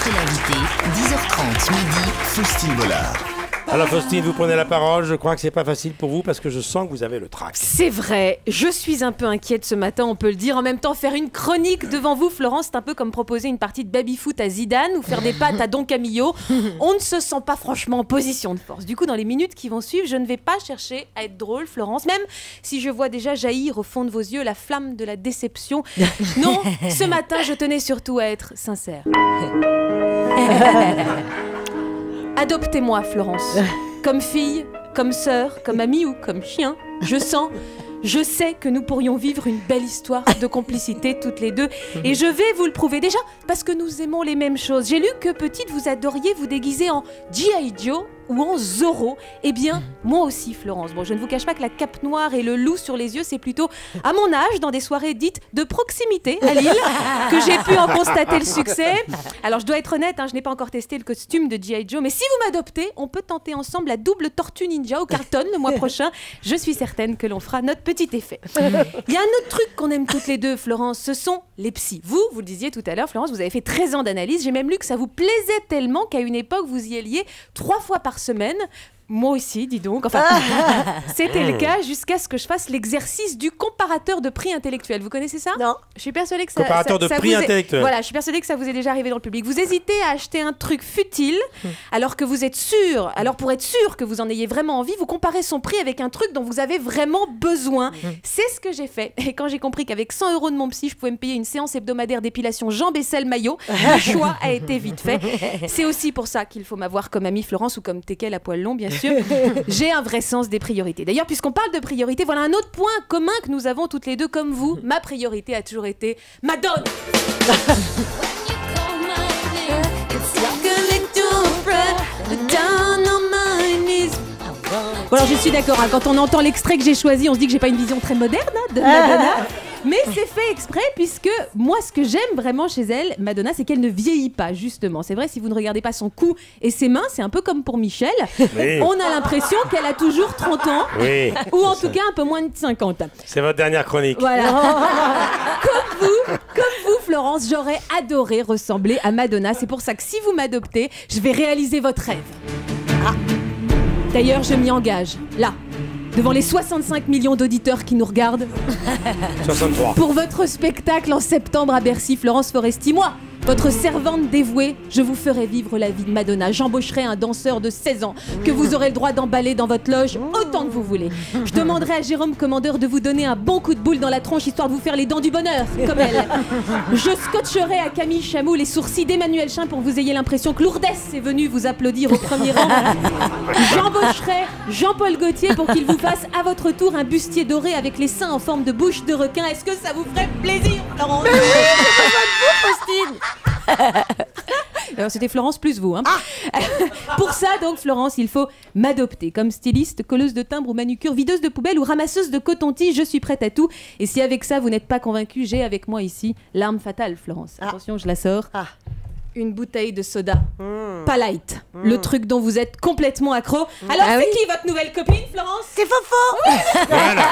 Rencontrez l'invité, 10h30 midi, Faustine Bollard. Alors Faustine, vous prenez la parole, je crois que c'est pas facile pour vous parce que je sens que vous avez le trac. C'est vrai, je suis un peu inquiète ce matin, on peut le dire. En même temps, faire une chronique devant vous, Florence, c'est un peu comme proposer une partie de baby-foot à Zidane ou faire des pâtes à Don Camillo. On ne se sent pas franchement en position de force. Du coup, dans les minutes qui vont suivre, je ne vais pas chercher à être drôle, Florence, même si je vois déjà jaillir au fond de vos yeux la flamme de la déception. Non, ce matin, je tenais surtout à être sincère. Adoptez-moi, Florence. Comme fille, comme sœur, comme amie ou comme chien. Je sais que nous pourrions vivre une belle histoire de complicité toutes les deux. Et je vais vous le prouver. Déjà, parce que nous aimons les mêmes choses. J'ai lu que petite, vous adoriez vous déguiser en G.I. Joe ou en Zorro. Eh bien, moi aussi, Florence. Bon, je ne vous cache pas que la cape noire et le loup sur les yeux, c'est plutôt à mon âge, dans des soirées dites de proximité à Lille, que j'ai pu en constater le succès. Alors, je dois être honnête, je n'ai pas encore testé le costume de G.I. Joe, mais si vous m'adoptez, on peut tenter ensemble la double tortue ninja au Carlton le mois prochain. Je suis certaine que l'on fera notre petit effet. Il y a un autre truc qu'on aime toutes les deux, Florence, ce sont les psys. Vous le disiez tout à l'heure, Florence, vous avez fait 13 ans d'analyse. J'ai même lu que ça vous plaisait tellement qu'à une époque, vous y alliez 3 fois par semaine. Moi aussi, dis donc. Enfin, c'était le cas jusqu'à ce que je fasse l'exercice du comparateur de prix intellectuel. Vous connaissez ça? Non. Je suis persuadée que ça... Comparateur de prix intellectuel. Voilà, je suis persuadée que ça vous est déjà arrivé dans le public. Vous hésitez à acheter un truc futile, alors que vous êtes sûr, alors pour être sûr que vous en ayez vraiment envie, vous comparez son prix avec un truc dont vous avez vraiment besoin. C'est ce que j'ai fait. Et quand j'ai compris qu'avec 100 € de mon psy, je pouvais me payer une séance hebdomadaire d'épilation jambes et selle maillot, le choix a été vite fait. C'est aussi pour ça qu'il faut m'avoir comme amie Florence ou comme Tekel à poil long, bien sûr. J'ai un vrai sens des priorités. D'ailleurs, puisqu'on parle de priorité, voilà un autre point commun que nous avons toutes les deux comme vous. Ma priorité a toujours été Madonna. Bon, alors je suis d'accord, quand on entend l'extrait que j'ai choisi, on se dit que j'ai pas une vision très moderne de Madonna. Mais c'est fait exprès puisque moi ce que j'aime vraiment chez elle, Madonna, c'est qu'elle ne vieillit pas justement. C'est vrai, si vous ne regardez pas son cou et ses mains, c'est un peu comme pour Michel. Oui. On a l'impression qu'elle a toujours 30 ans. Oui, ou en tout cas un peu moins de 50. C'est votre dernière chronique. Voilà. Comme vous, Florence, j'aurais adoré ressembler à Madonna. C'est pour ça que si vous m'adoptez, je vais réaliser votre rêve. D'ailleurs, je m'y engage, là, devant les 65 millions d'auditeurs qui nous regardent. 63. Pour votre spectacle en septembre à Bercy, Florence Foresti, moi, votre servante dévouée, je vous ferai vivre la vie de Madonna. J'embaucherai un danseur de 16 ans que vous aurez le droit d'emballer dans votre loge autant que vous voulez. Je demanderai à Jérôme Commandeur de vous donner un bon coup de boule dans la tronche histoire de vous faire les dents du bonheur, comme elle. Je scotcherai à Camille Chamou les sourcils d'Emmanuel Chin pour que vous ayez l'impression que Lourdes est venu vous applaudir au premier rang. J'embaucherai Jean-Paul Gaultier pour qu'il vous fasse à votre tour un bustier doré avec les seins en forme de bouche de requin. Est-ce que ça vous ferait plaisir, Florence? Mais oui, c'est pas de vous, Faustine. Alors c'était Florence plus vous. Pour ça donc Florence, il faut m'adopter comme styliste, colleuse de timbre ou manucure, videuse de poubelle ou ramasseuse de coton-tige. Je suis prête à tout. Et si avec ça vous n'êtes pas convaincu, j'ai avec moi ici l'arme fatale, Florence. Attention, je la sors. Une bouteille de soda, pas light, le truc dont vous êtes complètement accro. Alors c'est qui votre nouvelle copine, Florence? C'est Fofo. Voilà.